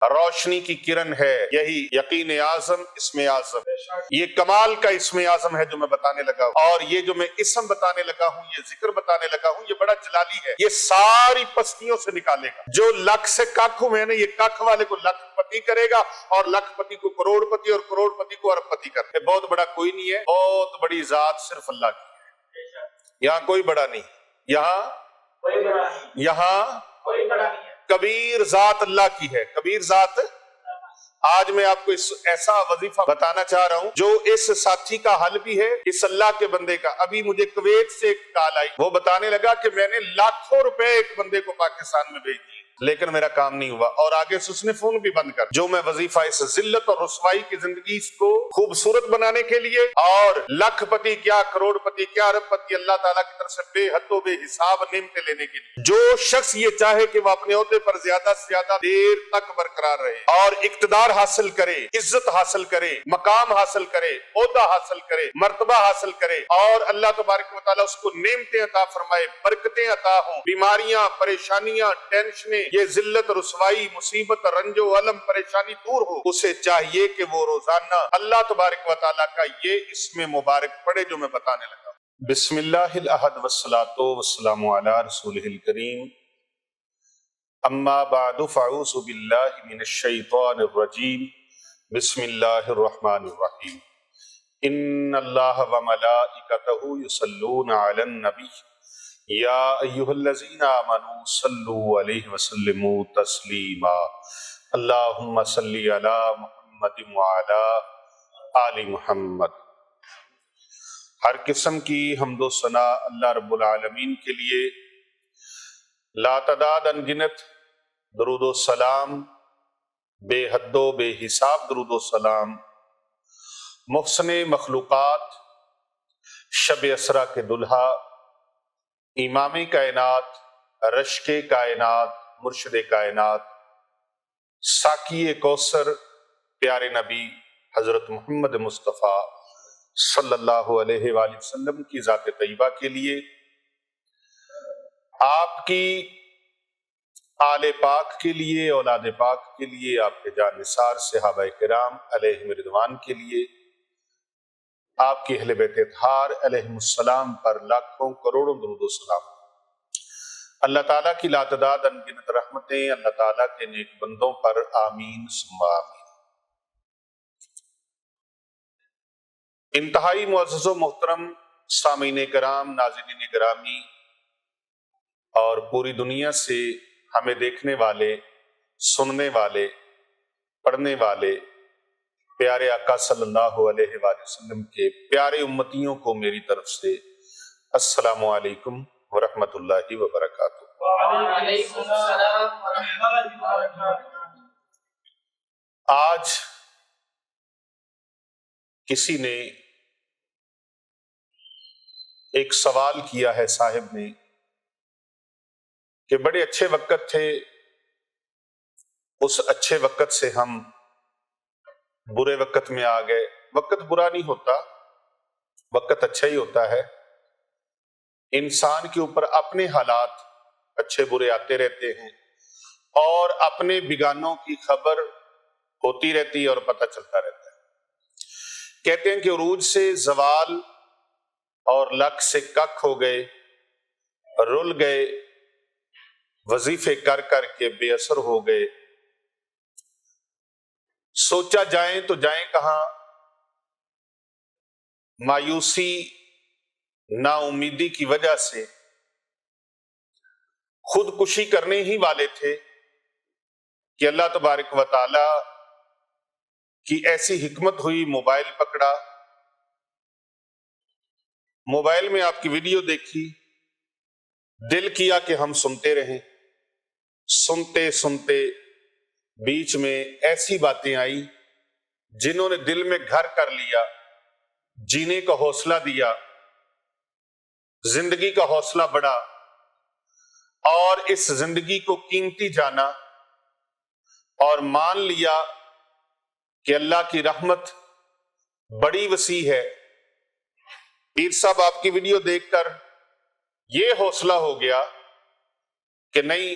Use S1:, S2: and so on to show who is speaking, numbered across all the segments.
S1: روشنی کی کرن ہے، یہی یقین اعظم اسم اعظم، یہ کمال کا اسم اعظم ہے جو میں بتانے لگا ہوں۔ اور یہ جو میں اسم بتانے لگا ہوں، یہ ذکر بتانے لگا ہوں، یہ بڑا جلالی ہے، یہ ساری پستیوں سے نکالے گا۔ جو لکھ سے ککھ میں نے، یہ ککھ والے کو لکھ پتی کرے گا، اور لکھ پتی کو کروڑ پتی، اور کروڑ پتی کو ارب پتی کرے گا۔ بہت بڑا کوئی نہیں ہے، بہت بڑی ذات صرف اللہ کی ہے، یہاں کوئی بڑا نہیں، یہاں کبیر ذات اللہ کی ہے، کبیر ذات۔ آج میں آپ کو ایسا وظیفہ بتانا چاہ رہا ہوں جو اس ساتھی کا حل بھی ہے، اس اللہ کے بندے کا۔ ابھی مجھے کویت سے ایک کال آئی، وہ بتانے لگا کہ میں نے لاکھوں روپے ایک بندے کو پاکستان میں بھیج دیے، لیکن میرا کام نہیں ہوا، اور آگے سے اس نے فون بھی بند کر۔ جو میں وظیفہ اس ذلت اور رسوائی کی زندگی کو خوبصورت بنانے کے لیے، اور لاکھ پتی کیا، کروڑ پتی کیا، ارب پتی اللہ تعالیٰ کی طرف سے بے حد و بے حساب نعمتیں لینے کے لیے، جو شخص یہ چاہے کہ وہ اپنے عہدے پر زیادہ سے زیادہ دیر تک برقرار رہے اور اقتدار حاصل کرے، عزت حاصل کرے، مقام حاصل کرے، عہدہ حاصل کرے، مرتبہ حاصل کرے، اور اللہ تبارک و تعالیٰ اس کو نعمتیں عطا فرمائے، برکتیں عطا ہوں، بیماریاں، پریشانیاں، ٹینشنیں، یہ ذلت، رسوائی، مصیبت، رنج و علم، پریشانی دور ہو، اسے چاہیے کہ وہ روزانہ اللہ تبارک و تعالیٰ کا یہ اسم مبارک پڑھے جو میں بتانے لگا۔ بسم اللہ الاحد والصلاة والسلام علی رسولہ الکریم، اما بعد فاعوذ باللہ من الشیطان الرجیم، بسم اللہ الرحمن الرحیم۔ ان اللہ وملائکتہ یصلون علی النبی یا ایہا الذین آمنوا صلوا علیہ وسلموا تسلیما، اللہم صلی علی محمد وعلی آل محمد۔ ہر قسم کی حمد و ثنا اللہ رب العالمین کے لیے، لاتعداد انگنت درود و سلام، بے حد و بے حساب درود و سلام محسن مخلوقات، شب اسرا کے دلہا، امام کائنات، رشک کائنات، مرشد کائنات، ساقی کوثر، پیارے نبی حضرت محمد مصطفیٰ صلی اللہ علیہ وآلہ وسلم کی ذات طیبہ کے لیے، آپ کی آل پاک کے لیے، اولاد پاک کے لیے، آپ کے جان نثار صحابہ کرام علیہم رضوان کے لیے، آپ کی اہل بیت اطہار علیہم السلام پر لاکھوں کروڑوں درود و سلام۔ اللہ تعالیٰ کی لاتعداد انگنت رحمتیں اللہ تعالیٰ کے نیک بندوں پر آمین ثم آمین۔ انتہائی معزز و محترم سامعین کرام، ناظرین گرامی، اور پوری دنیا سے ہمیں دیکھنے والے، سننے والے، پڑھنے والے پیارے آقا صلی اللہ علیہ وآلہ وسلم کے پیارے امتیوں کو میری طرف سے السلام علیکم ورحمۃ اللہ وبرکاتہ۔
S2: وعلیکم السلام ورحمۃ اللہ وبرکاتہ۔
S1: آج کسی نے ایک سوال کیا ہے، صاحب نے، کہ بڑے اچھے وقت تھے، اس اچھے وقت سے ہم برے وقت میں آ گئے۔ وقت برا نہیں ہوتا، وقت اچھا ہی ہوتا ہے۔ انسان کے اوپر اپنے حالات اچھے برے آتے رہتے ہیں، اور اپنے بگانوں کی خبر ہوتی رہتی ہے اور پتہ چلتا رہتا ہے۔ کہتے ہیں کہ عروج سے زوال اور لک سے کک ہو گئے، رل گئے، وظیفے کر کر کے بے اثر ہو گئے، سوچا جائیں تو جائیں کہاں، مایوسی، نا امیدی کی وجہ سے خودکشی کرنے ہی والے تھے کہ اللہ تبارک و تعالی کی ایسی حکمت ہوئی، موبائل پکڑا، موبائل میں آپ کی ویڈیو دیکھی، دل کیا کہ ہم سنتے رہیں، سنتے سنتے بیچ میں ایسی باتیں آئی جنہوں نے دل میں گھر کر لیا، جینے کا حوصلہ دیا، زندگی کا حوصلہ بڑھا، اور اس زندگی کو قیمتی جانا، اور مان لیا کہ اللہ کی رحمت بڑی وسیع ہے۔ پیر صاحب آپ کی ویڈیو دیکھ کر یہ حوصلہ ہو گیا کہ نہیں،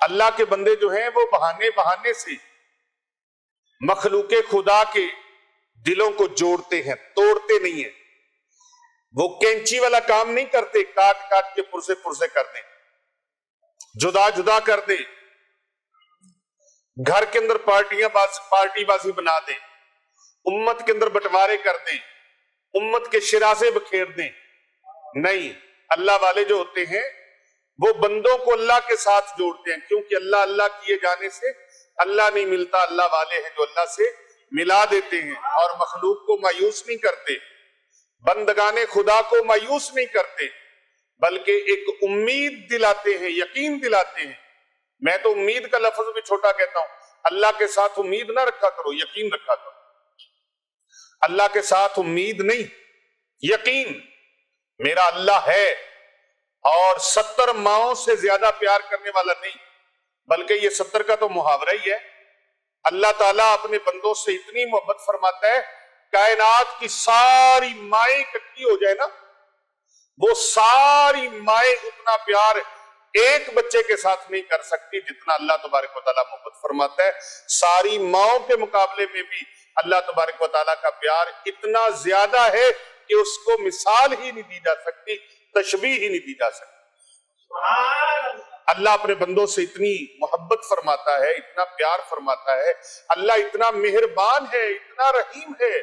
S1: اللہ کے بندے جو ہیں وہ بہانے بہانے سے مخلوق خدا کے دلوں کو جوڑتے ہیں، توڑتے نہیں ہیں۔ وہ کینچی والا کام نہیں کرتے، کاٹ کاٹ کے پرزے پرزے کر دیں، جدا جدا کر دیں، گھر کے اندر پارٹی بازی بنا دیں، امت کے اندر بٹوارے کر دیں، امت کے شرازے بکھیر دیں۔ نہیں، اللہ والے جو ہوتے ہیں وہ بندوں کو اللہ کے ساتھ جوڑتے ہیں، کیونکہ اللہ اللہ کیے جانے سے اللہ نہیں ملتا، اللہ والے ہیں جو اللہ سے ملا دیتے ہیں اور مخلوق کو مایوس نہیں کرتے، بندگان خدا کو مایوس نہیں کرتے، بلکہ ایک امید دلاتے ہیں، یقین دلاتے ہیں۔ میں تو امید کا لفظ بھی چھوٹا کہتا ہوں، اللہ کے ساتھ امید نہ رکھا کرو، یقین رکھا کرو۔ اللہ کے ساتھ امید نہیں، یقین، میرا اللہ ہے اور 70 ماؤں سے زیادہ پیار کرنے والا نہیں، بلکہ یہ 70 کا تو محاورہ ہی ہے۔ اللہ تعالیٰ اپنے بندوں سے اتنی محبت فرماتا ہے، کائنات کی ساری مائیں اکٹھی ہو جائے نا، وہ ساری مائیں اتنا پیار ایک بچے کے ساتھ نہیں کر سکتی جتنا اللہ تبارک و تعالیٰ محبت فرماتا ہے۔ ساری ماؤں کے مقابلے میں بھی اللہ تبارک و تعالیٰ کا پیار اتنا زیادہ ہے کہ اس کو مثال ہی نہیں دی جا سکتی، تشبیہ ہی نہیں دی جا سکتی۔ اللہ اپنے بندوں سے اتنی محبت فرماتا ہے، اتنا پیار فرماتا ہے، اللہ اتنا مہربان ہے، اتنا رحیم ہے۔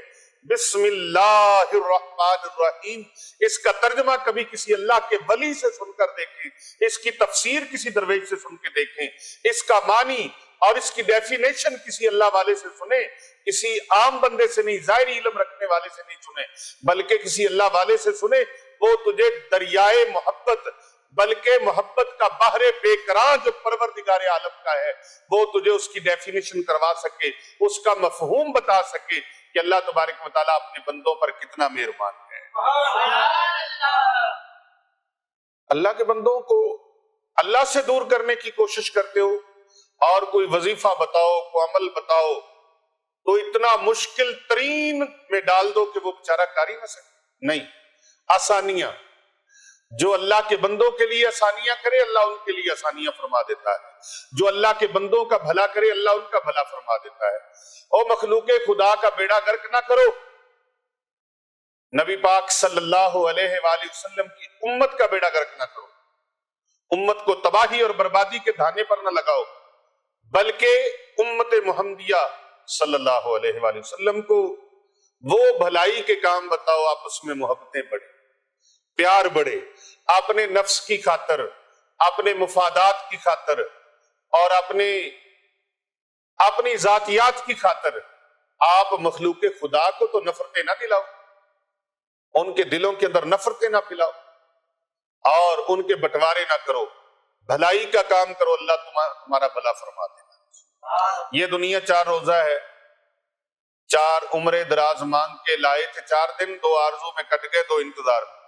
S1: بسم اللہ الرحمن الرحیم، اس کا ترجمہ کبھی کسی اللہ کے ولی سے سن کر دیکھیں، اس کی تفسیر کسی درویش سے سن کے دیکھیں، اس کا معنی اور اس کی ڈیفینیشن کسی اللہ والے سے سنیں، کسی عام بندے سے نہیں، ظاہری علم رکھنے والے سے نہیں سنیں، بلکہ کسی اللہ والے سے سنیں، وہ تجھے دریائے محبت، بلکہ محبت کا بحر بے کراں جو پروردگار عالم کا ہے، وہ تجھے اس کی ڈیفینیشن کروا سکے، اس کا مفہوم بتا سکے کہ اللہ تبارک و تعالیٰ اپنے بندوں پر کتنا مہربان ہے۔ اللہ کے بندوں کو اللہ سے دور کرنے کی کوشش کرتے ہو اور کوئی وظیفہ بتاؤ، کوئی عمل بتاؤ تو اتنا مشکل ترین میں ڈال دو کہ وہ بیچارہ کر ہی نہ سکے۔ نہیں، آسانیاں، جو اللہ کے بندوں کے لیے آسانیاں کرے اللہ ان کے لیے آسانیاں فرما دیتا ہے، جو اللہ کے بندوں کا بھلا کرے اللہ ان کا بھلا فرما دیتا ہے۔ او مخلوق خدا کا بیڑا غرق نہ کرو، نبی پاک صلی اللہ علیہ وآلہ وسلم کی امت کا بیڑا غرق نہ کرو، امت کو تباہی اور بربادی کے دھانے پر نہ لگاؤ، بلکہ امت محمدیہ صلی اللہ علیہ وآلہ وسلم کو وہ بھلائی کے کام بتاؤ، آپس میں محبتیں بڑھیں، پیار بڑھے، اپنے نفس کی خاطر، اپنے مفادات کی خاطر اور اپنی ذاتیات کی خاطر آپ مخلوق خدا کو تو نفرتیں نہ دلاؤ، ان کے دلوں کے اندر نفرتیں نہ پھیلاؤ اور ان کے بٹوارے نہ کرو، بھلائی کا کام کرو، اللہ تمہارا بھلا فرما دینا۔ یہ دنیا 4 روزہ ہے، 4 عمرے دراز مانگ کے لائے تھے، 4 دن 2 آرزو میں کٹ گئے، 2 انتظار میں۔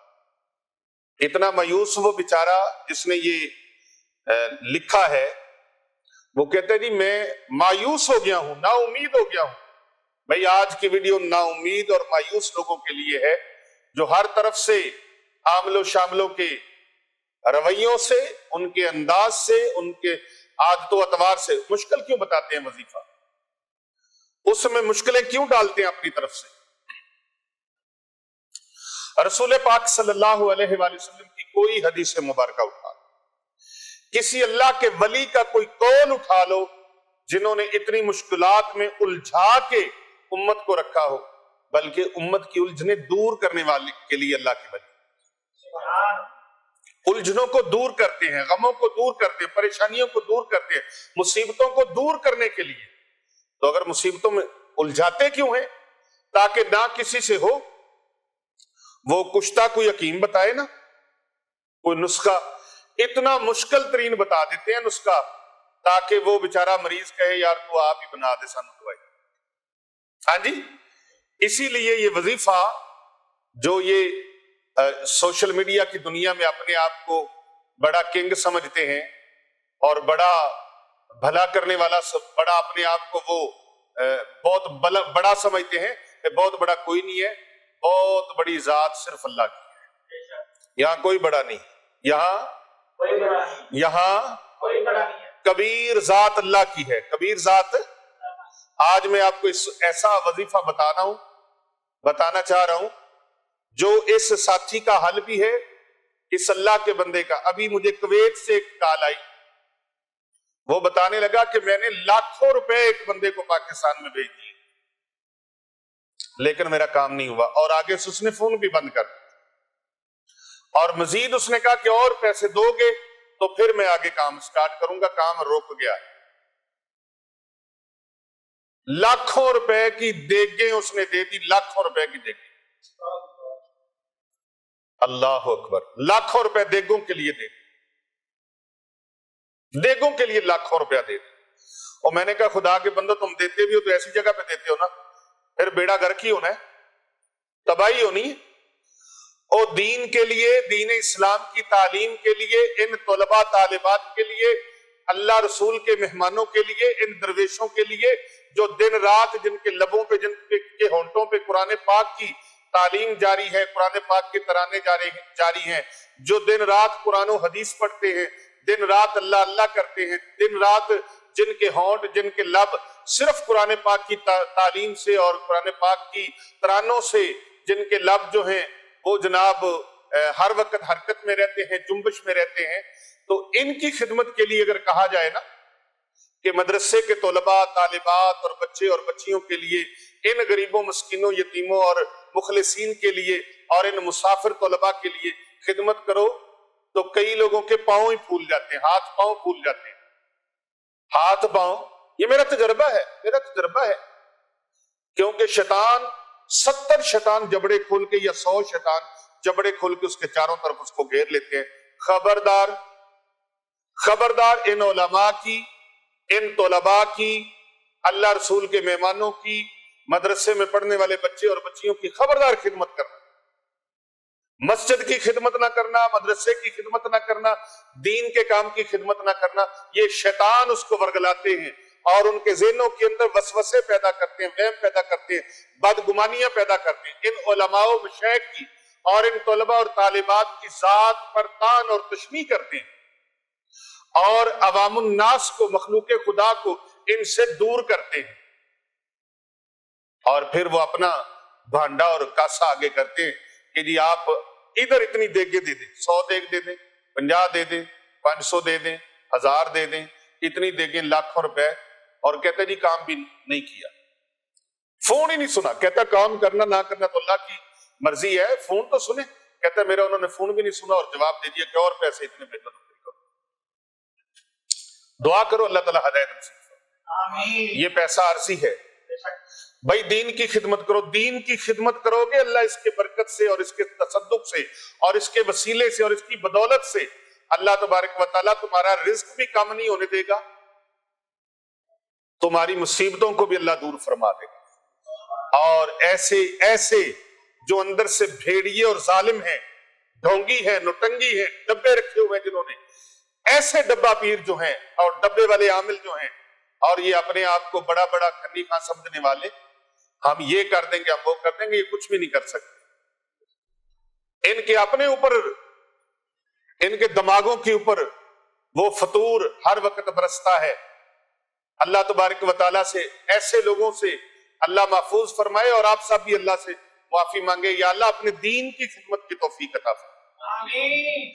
S1: اتنا مایوس وہ بیچارہ جس نے یہ لکھا ہے، وہ کہتے ہیں جی میں مایوس ہو گیا ہوں، نا امید ہو گیا ہوں۔ بھئی آج کی ویڈیو نا امید اور مایوس لوگوں کے لیے ہے، جو ہر طرف سے عامل و شاملوں کے رویوں سے، ان کے انداز سے، ان کے عادت و اطوار سے مشکل کیوں بتاتے ہیں وظیفہ، اس میں مشکلیں کیوں ڈالتے ہیں اپنی طرف سے۔ رسول پاک صلی اللہ علیہ وآلہ وسلم کی کوئی حدیث مبارکہ اٹھا لو، کسی اللہ کے ولی کا کوئی قول اٹھا لو جنہوں نے اتنی مشکلات میں الجھا کے امت کو رکھا ہو، بلکہ امت کی الجھنیں دور کرنے والے کے لیے اللہ کے ولی الجھنوں کو دور کرتے ہیں، غموں کو دور کرتے ہیں، پریشانیوں کو دور کرتے ہیں، مصیبتوں کو دور کرنے کے لیے۔ تو اگر مصیبتوں میں الجھاتے کیوں ہیں؟ تاکہ نہ کسی سے ہو، وہ کشتہ کوئی حکیم بتائے نا کوئی نسخہ، اتنا مشکل ترین بتا دیتے ہیں نسخہ تاکہ وہ بیچارہ مریض کہے یار تو آپ ہی بنا دے سانو دوائی۔ ہاں جی، اسی لیے یہ وظیفہ جو یہ سوشل میڈیا کی دنیا میں اپنے آپ کو بڑا کنگ سمجھتے ہیں اور بڑا بھلا کرنے والا، بڑا اپنے آپ کو وہ بہت بڑا سمجھتے ہیں، بہت بڑا کوئی نہیں ہے، بہت بڑی ذات صرف اللہ کی ہے۔ یہاں کوئی بڑا نہیں، یہاں کوئی بڑا نہیں کبیر ذات اللہ کی ہے. کبیر ذات آج میں آپ کو ایسا وظیفہ بتانا چاہ رہا ہوں جو اس ساتھی کا حل بھی ہے اس اللہ کے بندے کا. ابھی مجھے کویت سے ایک کال آئی, وہ بتانے لگا کہ میں نے لاکھوں روپے ایک بندے کو پاکستان میں بھیج دیے لیکن میرا کام نہیں ہوا, اور آگے سے اس نے فون بھی بند کر دیا, اور مزید اس نے کہا کہ اور پیسے دو گے تو پھر میں آگے کام سٹارٹ کروں گا, کام رک گیا. لاکھوں روپے کی دیگیں اس نے دے دی, لاکھوں روپے کی دیگیں. اللہ اکبر, لاکھوں روپے دیگوں کے لیے دے دی, دیگوں کے لیے لاکھوں روپیہ دے دی. اور میں نے کہا خدا کے بندو تم دیتے بھی ہو تو ایسی جگہ پہ دیتے ہو نا, پھر بیڑا گھر کی ہونا ہے, تباہی ہونی ہے. اور دین کے لیے, دین اسلام کی تعلیم کے لیے, ان طلباء طالبات کے لیے, اللہ رسول کے مہمانوں کے لیے, ان درویشوں کے لیے جو دن رات جن کے لبوں پہ, جن کے ہونٹوں پہ قرآن پاک کی تعلیم جاری ہے, قرآن پاک کے ترانے جاری ہیں, جو دن رات قرآن و حدیث پڑھتے ہیں, دن رات اللہ اللہ کرتے ہیں, دن رات جن کے ہونٹ, جن کے لب صرف قرآن پاک کی تعلیم سے اور قرآن پاک کی ترانوں سے, جن کے لب جو ہیں وہ جناب ہر وقت حرکت میں رہتے ہیں, جنبش میں رہتے ہیں. تو ان کی خدمت کے لیے اگر کہا جائے نا کہ مدرسے کے طلباء طالبات اور بچے اور بچیوں کے لیے, ان غریبوں مسکینوں یتیموں اور مخلصین کے لیے, اور ان مسافر طلباء کے لیے خدمت کرو, تو کئی لوگوں کے پاؤں ہی پھول جاتے ہیں, ہاتھ پاؤں پھول جاتے ہیں, ہاتھ پاؤں. یہ میرا تجربہ ہے, کیونکہ شیطان 70 شیطان جبڑے کھول کے یا 100 شیطان جبڑے کھول کے اس کے چاروں طرف اس کو گھیر لیتے ہیں. خبردار ان علماء کی, ان طلباء کی, اللہ رسول کے مہمانوں کی, مدرسے میں پڑھنے والے بچے اور بچیوں کی خبردار خدمت کرنا. مسجد کی خدمت نہ کرنا, مدرسے کی خدمت نہ کرنا, دین کے کام کی خدمت نہ کرنا, یہ شیطان اس کو ورگلاتے ہیں اور ان کے ذہنوں کے اندر وسوسے پیدا کرتے ہیں, وہم پیدا کرتے ہیں, بدگمانیاں پیدا کرتے ہیں. ان علماء و مشائخ کی اور ان طلباء اور طالبات کی ذات پر طعن اور تشمیہ کرتے ہیں, اور عوام الناس کو, مخلوق خدا کو ان سے دور کرتے ہیں, اور پھر وہ اپنا بھانڈا اور کاسا آگے کرتے ہیں کہ جی آپ ادھر اتنی دیگیں دے دیں, 100 دیگ دے دیں, 50 دے دیں, 500 دے دیں, 1000 دے دیں, اتنی دیگیں لاکھوں روپے, اور کہتے جی کام بھی نہیں کیا, فون ہی نہیں سنا. کہتا کام کرنا نہ کرنا تو اللہ کی مرضی ہے, فون تو سنے. کہتا میرا انہوں نے فون بھی نہیں سنا اور جواب دے دیا کہ اور پیسے اتنے بہتر کرو. دعا کرو اللہ تعالیٰ ہدایت نصیب فرمائے. یہ پیسہ عارضی ہے بھائی, دین کی خدمت کرو. دین کی خدمت کرو گے اللہ اس کے برکت سے اور اس کے تصدق سے اور اس کے وسیلے سے اور اس کی بدولت سے اللہ تبارک و تعالیٰ تمہارا رزق بھی کم نہیں ہونے دے گا, تمہاری مصیبتوں کو بھی اللہ دور فرما دے گا. اور ایسے جو اندر سے بھیڑیے اور ظالم ہیں, ڈھونگی ہیں, نٹنگی ہیں, ڈبے رکھے ہوئے ہیں جنہوں نے, ایسے ڈبہ پیر جو ہیں اور ڈبے والے عامل جو ہیں, اور یہ اپنے آپ کو بڑا بڑا کھنی خاں سمجھنے والے, ہم یہ کر دیں گے, ہم وہ کر دیں گے, یہ کچھ بھی نہیں کر سکتے. ان کے اپنے اوپر, ان کے دماغوں کے اوپر وہ فطور ہر وقت برستا ہے. اللہ تبارک و تعالیٰ سے ایسے لوگوں سے اللہ محفوظ فرمائے, اور آپ سب بھی اللہ سے معافی مانگے. یا اللہ اپنے دین کی خدمت کی توفیق عطا فرمائے.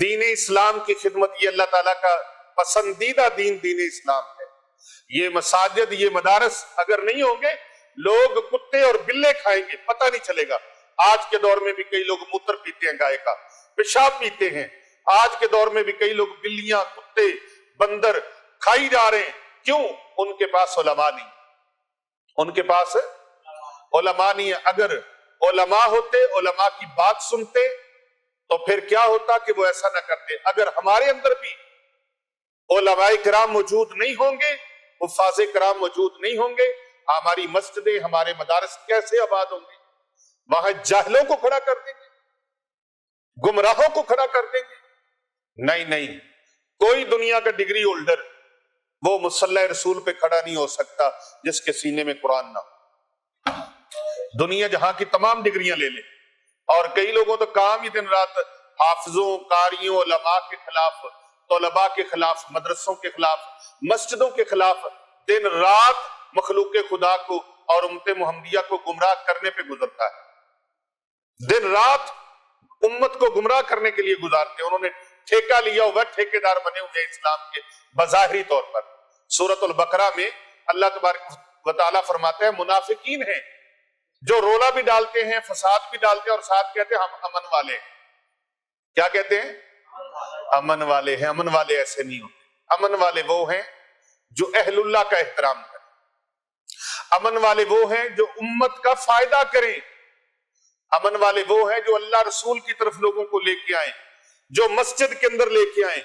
S1: دین اسلام کی خدمت, یہ اللہ تعالیٰ کا پسندیدہ دین دین اسلام ہے. یہ مساجد, یہ مدارس اگر نہیں ہوں گے, لوگ کتے اور بلے کھائیں گے, پتہ نہیں چلے گا. آج کے دور میں بھی کئی لوگ موتر پیتے ہیں, گائے کا پیشاب پیتے ہیں. آج کے دور میں بھی کئی لوگ بلیاں, کتے, بندر کھائی جا رہے ہیں. کیوں؟ ان کے پاس علماء نہیں, ان کے پاس علماء نہیں ہے. اگر علماء ہوتے, علماء کی بات سنتے, تو پھر کیا ہوتا کہ وہ ایسا نہ کرتے. اگر ہمارے اندر بھی علماء کرام موجود نہیں ہوں گے, حفاظ کرام موجود نہیں ہوں گے, ہماری مسجدیں, ہمارے مدارس کیسے آباد ہوں گے؟ وہاں جاہلوں کو کھڑا کر دیں گے, گمراہوں کو کھڑا کر دیں گے. نہیں, کوئی دنیا کا ڈگری ہولڈر وہ مصلی رسول پہ کھڑا نہیں ہو سکتا جس کے سینے میں قرآن نہ ہو. دنیا جہاں کی تمام ڈگریاں لے لے, اور کئی لوگوں تو کام ہی دن رات حافظوں, قاریوں, علماء کے خلاف طلباء کے خلاف، مدرسوں کے خلاف، مسجدوں کے خلاف دن رات مخلوق خدا کو اور امت محمدیہ کو گمراہ کرنے پہ گزرتا ہے، دن رات امت کو گمراہ کرنے کے لیے گزارتے ہیں۔ انہوں نے ٹھیکہ لیا ہوا، ٹھیکیدار بنے ہوئے اسلام کے بظاہری طور پر۔ سورۃ البقرہ میں اللہ تبارک و تعالیٰ فرماتے ہیں منافقین ہیں جو رولا بھی ڈالتے ہیں، فساد بھی ڈالتے ہیں، اور ساتھ کہتے ہیں ہم امن والے ہیں۔ کیا کہتے ہیں؟ امن والے ہیں۔ امن والے ایسے نہیں ہوتے۔ امن والے وہ ہیں جو اہل اللہ کا احترام کریں، امن والے وہ ہیں جو امت کا فائدہ کریں، امن والے وہ ہیں جو اللہ رسول کی طرف لوگوں کو لے کے آئیں، جو مسجد کے اندر لے کے آئیں۔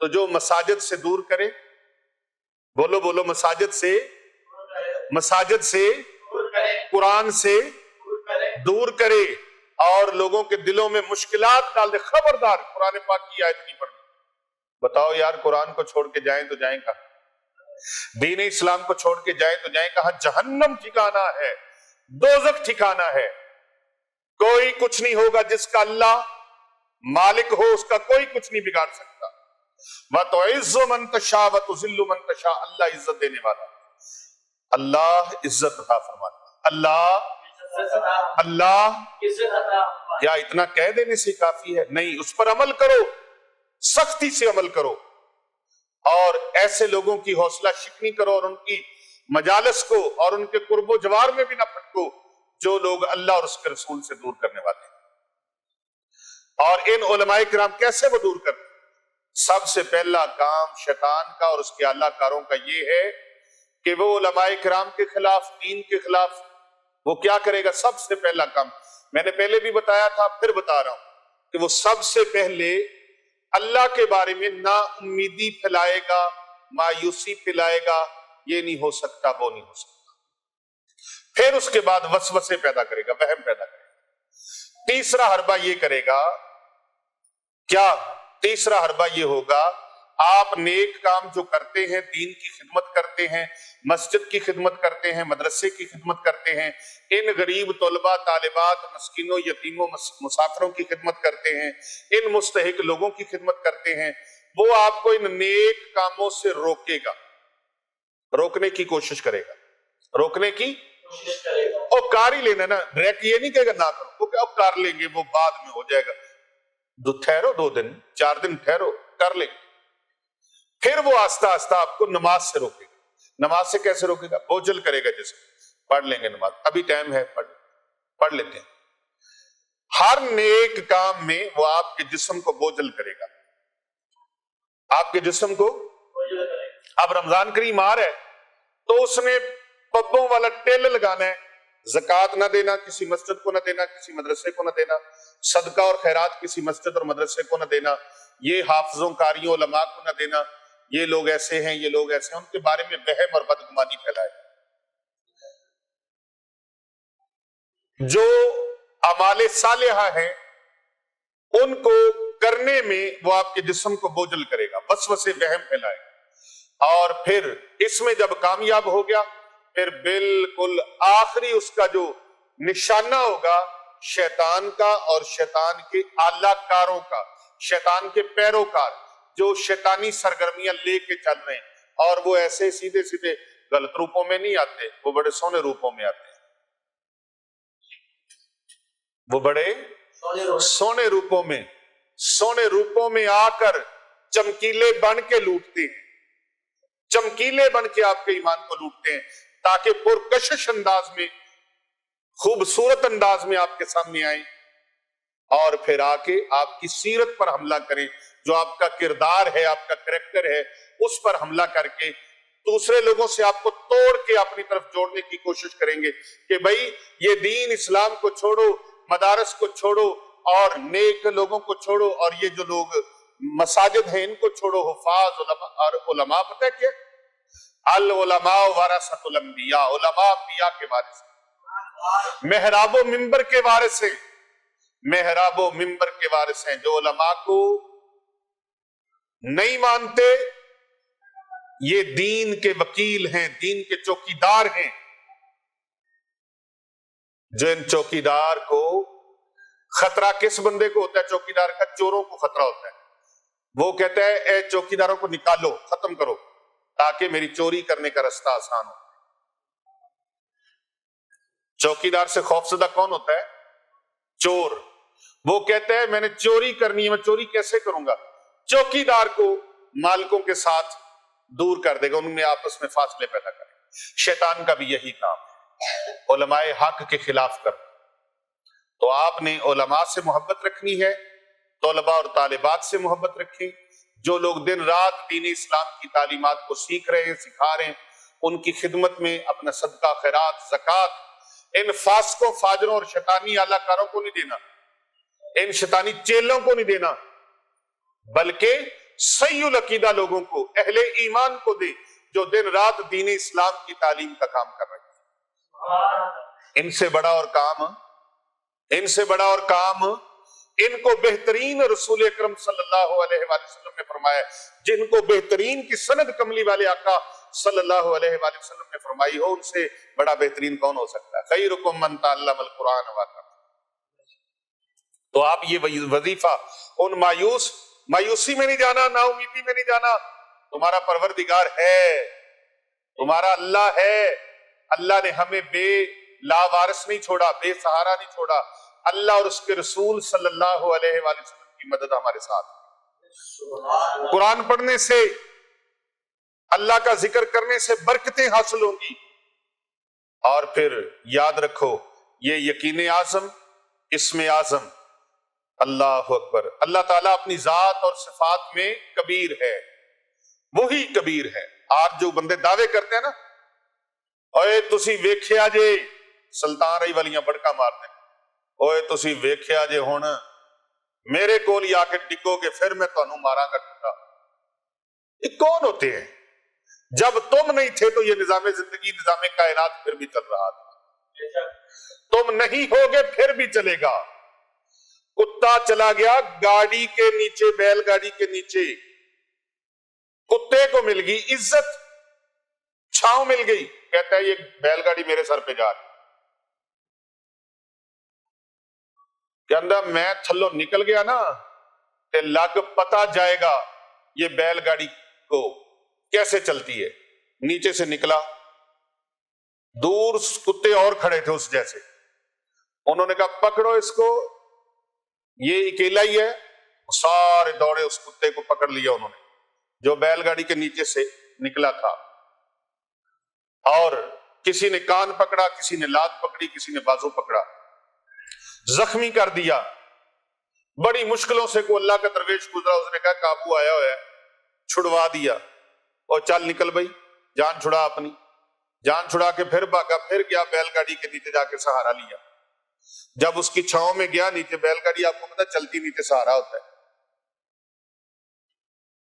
S1: تو جو مساجد سے دور کرے، بولو بولو، مساجد سے قرآن سے دور کرے اور لوگوں کے دلوں میں مشکلات ڈال دے، خبردار قرآن پاک کی آیت نہیں پڑھنی۔ بتاؤ یار، قرآن کو چھوڑ کے جائیں تو جائیں کہاں؟ دین اسلام کو چھوڑ کے جائیں تو جائیں کہاں؟ جہنم ٹھکانہ ہے، دوزخ ٹھکانہ ہے۔ کوئی کچھ نہیں ہوگا جس کا اللہ مالک ہو، اس کا کوئی کچھ نہیں بگاڑ سکتا۔ وَتُعِزُّ مَن تَشَاءُ وَتُذِلُّ مَن تَشَاءُ، اللہ عزت دینے والا، اللہ عزت عطا فرماتا، اللہ کیا اتنا کہہ دینے سے کافی ہے؟ نہیں، اس پر عمل کرو، سختی سے عمل کرو، اور ایسے لوگوں کی حوصلہ شکنی کرو اور ان کی مجالس کو اور ان کے قرب و جوار میں بھی نہ پھٹکو جو لوگ اللہ اور اس کے رسول سے دور کرنے والے ہیں۔ اور ان علماء کرام کیسے وہ دور کرتے ہیں؟ سب سے پہلا کام شیطان کا اور اس کے اعلیٰ کاروں کا یہ ہے کہ وہ علماء کرام کے خلاف، دین کے خلاف وہ کیا کرے گا؟ سب سے پہلا کام، میں نے پہلے بھی بتایا تھا، پھر بتا رہا ہوں، کہ وہ سب سے پہلے اللہ کے بارے میں نا امیدی پھیلائے گا، مایوسی پھیلائے گا، یہ نہیں ہو سکتا، وہ نہیں ہو سکتا۔ پھر اس کے بعد وسوسے پیدا کرے گا، وہم پیدا کرے گا۔ تیسرا حربہ یہ کرے گا، کیا؟ تیسرا حربہ یہ ہوگا، آپ نیک کام جو کرتے ہیں، دین کی خدمت کرتے ہیں، مسجد کی خدمت کرتے ہیں، مدرسے کی خدمت کرتے ہیں، ان غریب طلباء، طالبات، مسکینوں، یتیموں، مسافروں کی خدمت کرتے ہیں، ان مستحق لوگوں کی خدمت کرتے ہیں، وہ آپ کو ان نیک کاموں سے روکے گا، روکنے کی کوشش کرے گا، روکنے کی اور کار ہی لینا نا، ڈائریکٹ یہ نہیں کہے گا نہ کرو، وہ کہ اب کار لیں گے، وہ بعد میں ہو جائے گا، ٹھہرو 2 دن 4 دن ٹھہرو، کر لیں گے۔ پھر وہ آہستہ آہستہ آپ کو نماز سے روکے گا۔ نماز سے کیسے روکے گا؟ بوجھل کرے گا، جیسے پڑھ لیں گے نماز، ابھی ٹائم ہے، پڑھ لیتے ہیں۔ ہر نیک کام میں وہ آپ کے جسم کو بوجھل کرے گا، آپ کے جسم کو۔ اب رمضان کریم آ رہا ہے تو اس نے پبوں والا ٹیل لگانا ہے، زکوٰۃ نہ دینا، کسی مسجد کو نہ دینا، کسی مدرسے کو نہ دینا، صدقہ اور خیرات کسی مسجد اور مدرسے کو نہ دینا، یہ حافظوں، قاریوں، علماء کو نہ دینا، یہ لوگ ایسے ہیں، یہ لوگ ایسے ہیں، ان کے بارے میں وہم اور بدگمانی پھیلائے۔ جو اعمال صالحہ ہیں ان کو کرنے میں وہ آپ کے جسم کو بوجھل کرے گا، وسوسے، وہم پھیلائے گا، اور پھر اس میں جب کامیاب ہو گیا، پھر بالکل آخری اس کا جو نشانہ ہوگا شیطان کا اور شیطان کے اعلیٰ کاروں کا، شیطان کے پیروکار جو شیطانی سرگرمیاں لے کے چل رہے ہیں، اور وہ ایسے سیدھے سیدھے غلط روپوں میں نہیں آتے، وہ بڑے سونے روپوں میں آتے ہیں، وہ بڑے سونے روپوں میں آ کر چمکیلے بن کے لوٹتے ہیں، چمکیلے بن کے آپ کے ایمان کو لوٹتے ہیں، تاکہ پرکشش انداز میں، خوبصورت انداز میں آپ کے سامنے آئیں، اور پھر آ کے آپ کی سیرت پر حملہ کریں، جو آپ کا کردار ہے، آپ کا کریکٹر ہے، اس پر حملہ کر کے دوسرے لوگوں سے آپ کو توڑ کے اپنی طرف جوڑنے کی کوشش کریں گے کہ بھائی یہ دین اسلام کو چھوڑو، مدارس کو چھوڑو، اور نیک لوگوں کو چھوڑو، اور یہ جو لوگ مساجد ہیں ان کو چھوڑو، حفاظ اور علماء، پتہ ہے کیا؟ العلماء ورثۃ الانبیاء، علماء انبیاء کے وارث ہیں، محراب و منبر کے وارث ہیں، محراب و منبر کے وارث ہیں۔ جو علماء کو نہیں مانتے یہ دین کے وکیل ہیں، دین کے چوکیدار ہیں، جو ان چوکیدار کو خطرہ کس بندے کو ہوتا ہے؟ چوکیدار کا چوروں کو خطرہ ہوتا ہے، وہ کہتا ہے اے چوکیداروں کو نکالو، ختم کرو، تاکہ میری چوری کرنے کا راستہ آسان ہو۔ چوکیدار سے خوفزدہ کون ہوتا ہے؟ چور۔ وہ کہتا ہے میں نے چوری کرنی ہے، میں چوری کیسے کروں گا؟ چوکیدار کو مالکوں کے ساتھ دور کر دے گا، ان میں آپس میں فاصلے پیدا کرے گا۔ شیطان کا بھی یہی کام ہے، علماء حق کے خلاف کر۔ تو آپ نے علماء سے محبت رکھنی ہے، طلباء اور طالبات سے محبت رکھیں، جو لوگ دن رات دین اسلام کی تعلیمات کو سیکھ رہے ہیں، سکھا رہے ہیں، ان کی خدمت میں اپنا صدقہ، خیرات، زکوٰۃ ان فاسقوں، فاجروں اور شیطانی اعلی کاروں کو نہیں دینا، ان شیطانی چیلوں کو نہیں دینا، بلکہ صحیح العقیدہ لوگوں کو، اہل ایمان کو دے، جو دن رات دین اسلام کی تعلیم کا کام کر رہے ہیں۔ ان سے بڑا اور کام ان کو بہترین رسول اکرم صلی اللہ علیہ وآلہ وسلم نے فرمایا، جن کو بہترین کی سند کملی والے آقا صلی اللہ علیہ وآلہ وسلم نے فرمائی ہو، ان سے بڑا بہترین کون ہو سکتا ہے؟ خیرکم من تعلم القرآن وعلمہ۔ تو آپ یہ وظیفہ ان مایوسی میں نہیں جانا، نا امیدی میں نہیں جانا۔ تمہارا پروردگار ہے، تمہارا اللہ ہے۔ اللہ نے ہمیں بے لاوارث نہیں چھوڑا، بے سہارا نہیں چھوڑا۔ اللہ اور اس کے رسول صلی اللہ علیہ وآلہ وسلم کی مدد ہمارے ساتھ۔ قرآن پڑھنے سے، اللہ کا ذکر کرنے سے برکتیں حاصل ہوں گی۔ اور پھر یاد رکھو، یہ یقین اعظم، اسم اعظم، اللہ اکبر، اللہ تعالیٰ اپنی ذات اور صفات میں کبیر ہے، وہی کبیر ہے۔ آج جو بندے دعوے کرتے ہیں نا، اوے تسی ویکھیا جے، سلطان رہی والیاں بڑکا مارتے ہیں، اوے تسی ویکھیا جے ہون میرے کول ہی آ کے ڈگو گے، پھر میں تانوں ماراں گا ٹکا۔ یہ کون ہوتے ہیں؟ جب تم نہیں تھے تو یہ نظام زندگی، نظام کائنات پھر بھی چل رہا تھا۔ تم نہیں ہوگے پھر بھی چلے گا۔ کتا چلا گیا گاڑی کے نیچے، بیل گاڑی کے نیچے، کتے کو مل گئی عزت، چھاؤں مل گئی، کہتا ہے یہ بیل گاڑی میرے سر پہ جا رہی، کہندا میں تھلو نکل گیا نا تے لگ پتا جائے گا یہ بیل گاڑی کو کیسے چلتی ہے۔ نیچے سے نکلا، دور کتے اور کھڑے تھے اس جیسے، انہوں نے کہا پکڑو اس کو، یہ اکیلا ہی ہے۔ سارے دوڑے، اس کتے کو پکڑ لیا انہوں نے، جو بیل گاڑی کے نیچے سے نکلا تھا، اور کسی نے کان پکڑا، کسی نے لات پکڑی، کسی نے بازو پکڑا، زخمی کر دیا۔ بڑی مشکلوں سے کوئی اللہ کا درویش گزرا، اس نے کہا قابو آیا ہوا ہے، چھڑوا دیا، اور چل نکل بھائی، جان چھڑا اپنی۔ جان چھڑا کے پھر بھاگا، پھر گیا بیل گاڑی کے نیچے جا کے سہارا لیا۔ جب اس کی چھاؤں میں گیا نیچے، بیل گاڑی آپ کو پتا چلتی نیچے سہارا ہوتا ہے،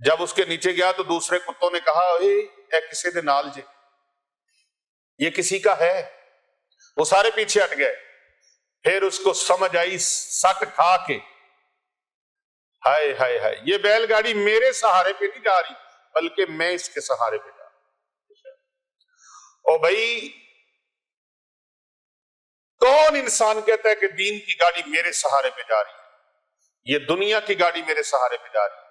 S1: جب اس کے نیچے گیا تو دوسرے کتوں نے کہا اے کسی دے نال جے، یہ کسی کا ہے۔ وہ سارے پیچھے ہٹ گئے۔ پھر اس کو سمجھ آئی سٹ کھا کے، ہائے ہائے ہائے، یہ بیل گاڑی میرے سہارے پہ نہیں جا رہی، بلکہ میں اس کے سہارے پہ جا رہا ہوں۔ او بھائی، کون انسان کہتا ہے کہ دین کی گاڑی میرے سہارے پہ جا رہی ہے؟ یہ دنیا کی گاڑی میرے سہارے پہ جا رہی ہے،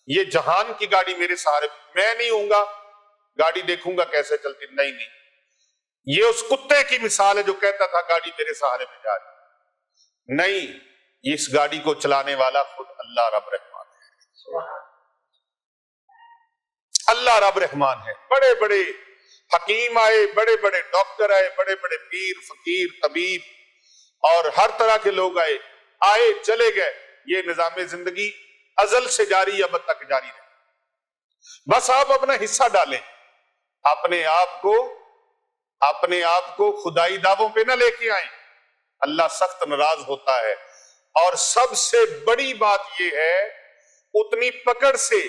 S1: یہ جہان کی گاڑی میرے سہارے پہ، میں نہیں ہوں گا گاڑی دیکھوں گا کیسے چلتی، نہیں۔ یہ اس کتے کی مثال ہے جو کہتا تھا گاڑی میرے سہارے پہ جا رہی ہے۔ نہیں، اس گاڑی کو چلانے والا خود اللہ رب رحمان ہے۔ اللہ رب رحمان ہے۔ بڑے بڑے حکیم آئے، بڑے بڑے ڈاکٹر آئے، بڑے بڑے پیر، فقیر، طبیب اور ہر طرح کے لوگ آئے چلے گئے۔ یہ نظام زندگی ازل سے جاری، اب تک جاری رہے۔ بس آپ اپنا حصہ ڈالیں، اپنے آپ کو خدائی دعووں پہ نہ لے کے آئیں، اللہ سخت ناراض ہوتا ہے۔ اور سب سے بڑی بات یہ ہے، اتنی پکڑ سے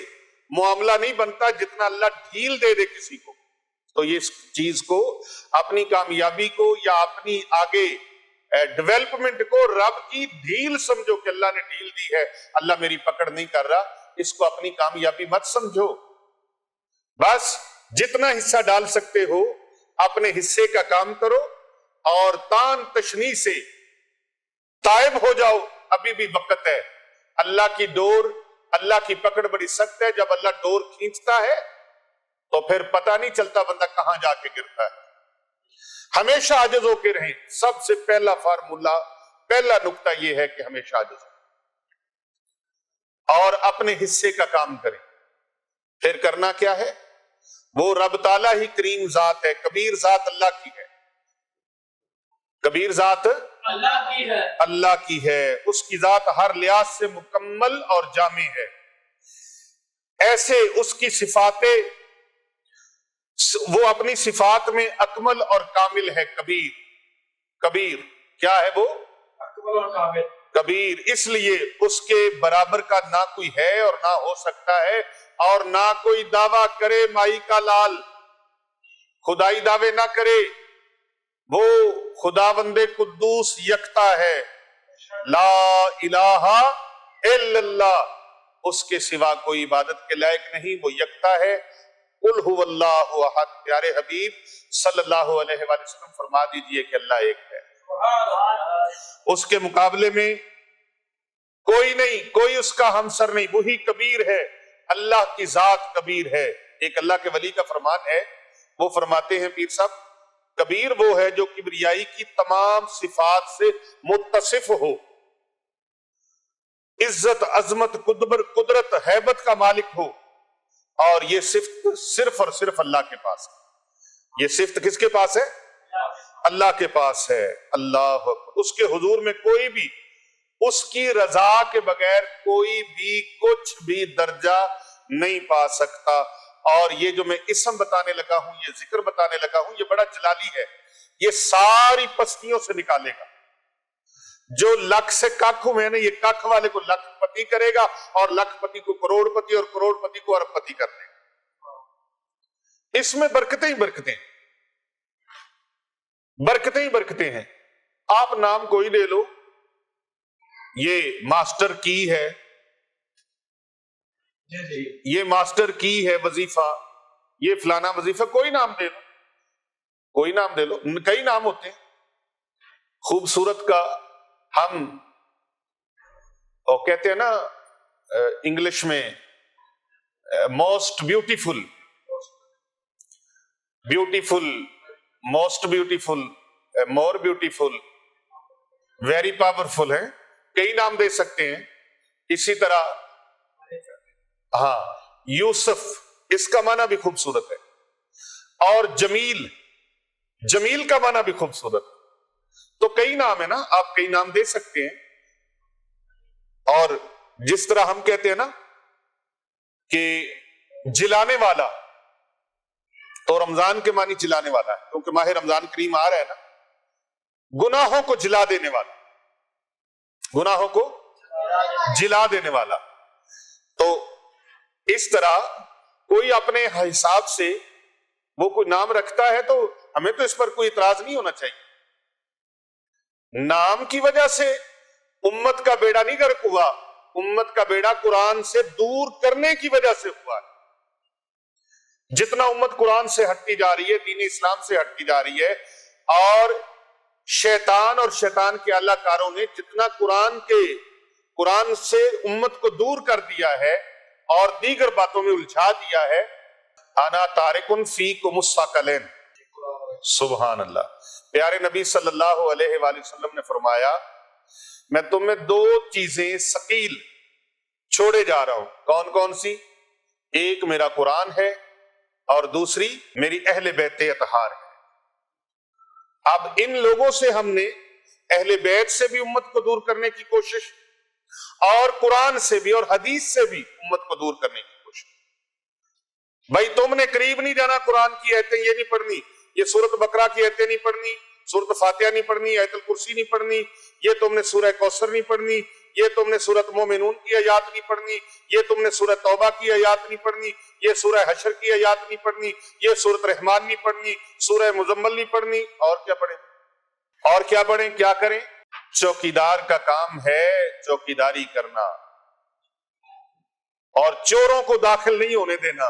S1: معاملہ نہیں بنتا جتنا اللہ ڈھیل دے دے کسی کو۔ تو یہ چیز کو، اپنی کامیابی کو یا اپنی آگے ڈیولپمنٹ کو رب کی ڈھیل سمجھو کہ اللہ نے ڈھیل دی ہے، اللہ میری پکڑ نہیں کر رہا، اس کو اپنی کامیابی مت سمجھو۔ بس جتنا حصہ ڈال سکتے ہو اپنے حصے کا کام کرو، اور تان تشنی سے تائب ہو جاؤ، ابھی بھی وقت ہے۔ اللہ کی ڈور اللہ کی پکڑ بڑی سخت ہے، جب اللہ ڈور کھینچتا ہے تو پھر پتہ نہیں چلتا بندہ کہاں جا کے گرتا ہے۔ ہمیشہ عاجز ہو کے رہیں، سب سے پہلا فارمولا، پہلا نقطہ یہ ہے کہ ہمیشہ عاجز ہو اور اپنے حصے کا کام کریں۔ پھر کرنا کیا ہے؟ وہ رب تعالیٰ ہی کریم ذات ہے، کبیر ذات اللہ کی ہے، کبیر ذات
S2: اللہ کی ہے،
S1: اللہ کی ہے، اس کی ذات ہر لحاظ سے مکمل اور جامع ہے۔ ایسے اس کی صفاتیں، وہ اپنی صفات میں اکمل اور کامل ہے۔ کبیر، کبیر کیا ہے وہ؟
S2: اکمل اور کامل،
S1: کبیر، اس لیے اس کے برابر کا نہ کوئی ہے اور نہ ہو سکتا ہے، اور نہ کوئی دعویٰ کرے مائی کا لال، خدائی دعوے نہ کرے۔ وہ خداوند قدوس یکتا ہے، لا الہ الا اللہ، اس کے سوا کوئی عبادت کے لائق نہیں، وہ یکتا ہے۔ قل هو اللہ احد، پیارے حبیب صلی اللہ علیہ وآلہ وسلم فرما دیجئے کہ اللہ ایک ہے، اس کے مقابلے میں کوئی نہیں، کوئی اس کا ہمسر نہیں، وہی کبیر ہے، اللہ کی ذات کبیر ہے۔ ایک اللہ کے ولی کا فرمان ہے، وہ فرماتے ہیں پیر صاحب، کبیر وہ ہے جو کبریائی کی تمام صفات سے متصف ہو، عزت، عظمت، قدرت، ہیبت کا مالک ہو، اور یہ صفت صرف اور صرف اللہ کے پاس ہے۔ یہ صفت کس کے پاس ہے؟ اللہ کے پاس ہے۔ اللہ اکبر۔ اس کے حضور میں کوئی بھی اس کی رضا کے بغیر کوئی بھی کچھ بھی درجہ نہیں پا سکتا۔ اور یہ جو میں اسم بتانے لگا ہوں، یہ ذکر بتانے لگا ہوں، یہ بڑا جلالی ہے، یہ ساری پستیوں سے نکالے گا۔ جو لکھ سے کاکھ میں نے، یہ کاکھ والے کو لکھ پتی کرے گا، اور لکھ پتی کو کروڑ پتی، اور کروڑ پتی کو ارب پتی کر دے گا۔ اس میں برکتیں ہی برکتیں، برکتیں ہی برکتیں ہیں۔ آپ نام کوئی لے لو، یہ ماسٹر کی ہے، یہ ماسٹر کی ہے وظیفہ، یہ فلانا وظیفہ، کوئی نام دے لو، کوئی نام دے لو، کئی نام ہوتے ہیں۔ خوبصورت کا ہم کہتے ہیں نا انگلش میں most beautiful, beautiful, most beautiful, more beautiful, very powerful ہے، کئی نام دے سکتے ہیں۔ اسی طرح ہاں، یوسف، اس کا معنی بھی خوبصورت ہے، اور جمیل، جمیل کا معنی بھی خوبصورت ہے۔ تو کئی نام ہے نا، آپ کئی نام دے سکتے ہیں۔ اور جس طرح ہم کہتے ہیں نا کہ جلانے والا، تو رمضان کے معنی جلانے والا ہے، کیونکہ ماہ رمضان کریم آ رہا ہے نا۔ گناہوں کو جلا دینے والا، گناہوں کو جلا دینے والا۔ تو اس طرح کوئی اپنے حساب سے وہ کوئی نام رکھتا ہے تو ہمیں تو اس پر کوئی اعتراض نہیں ہونا چاہیے۔ نام کی وجہ سے امت کا بیڑا نہیں غرق ہوا، امت کا بیڑا قرآن سے دور کرنے کی وجہ سے ہوا ہے۔ جتنا امت قرآن سے ہٹتی جا رہی ہے، دین اسلام سے ہٹتی جا رہی ہے، اور شیطان اور شیطان کے اعلیٰ کاروں نے جتنا قرآن سے امت کو دور کر دیا ہے اور دیگر باتوں میں الجھا دیا ہے، انا تارکن فیکم الثقلین، سبحان اللہ۔ پیارے نبی صلی اللہ علیہ وآلہ وسلم نے فرمایا، میں تم میں دو چیزیں ثقیل چھوڑے جا رہا ہوں۔ کون کون سی؟ ایک میرا قرآن ہے، اور دوسری میری اہل بیت اطہار ہے۔ اب ان لوگوں سے ہم نے اہل بیت سے بھی امت کو دور کرنے کی کوشش، اور قرآن سے بھی اور حدیث سے بھی امت کو دور کرنے کی کوشش۔ بھائی تم نے قریب نہیں جانا، قرآن کی آیتیں یہ نہیں پڑھنی، یہ سورۃ بقرہ کی آیتیں نہیں پڑھنی، سورۃ فاتحہ نہیں پڑھنی، آیت الکرسی نہیں پڑھنی، یہ تم نے سورہ کوثر نہیں پڑھنی، یہ تم نے سورۃ مومنون کی آیات نہیں پڑھنی، یہ تم نے سورۃ توبہ کی آیات نہیں پڑھنی، یہ سورہ حشر کی آیات نہیں پڑھنی، یہ سورۃ رحمان نہیں پڑھنی، سورہ مزمل نہیں پڑھنی، اور کیا پڑھیں؟ اور کیا پڑھیں؟ کیا کریں؟ چوکیدار کا کام ہے چوکیداری کرنا، اور چوروں کو داخل نہیں ہونے دینا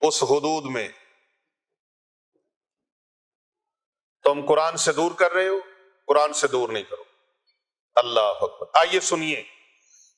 S1: اس حدود میں۔ تم قرآن سے دور کر رہے ہو، قرآن سے دور نہیں کرو۔ اللہ اکبر۔ آئیے سنیے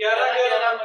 S2: 11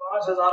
S2: 5000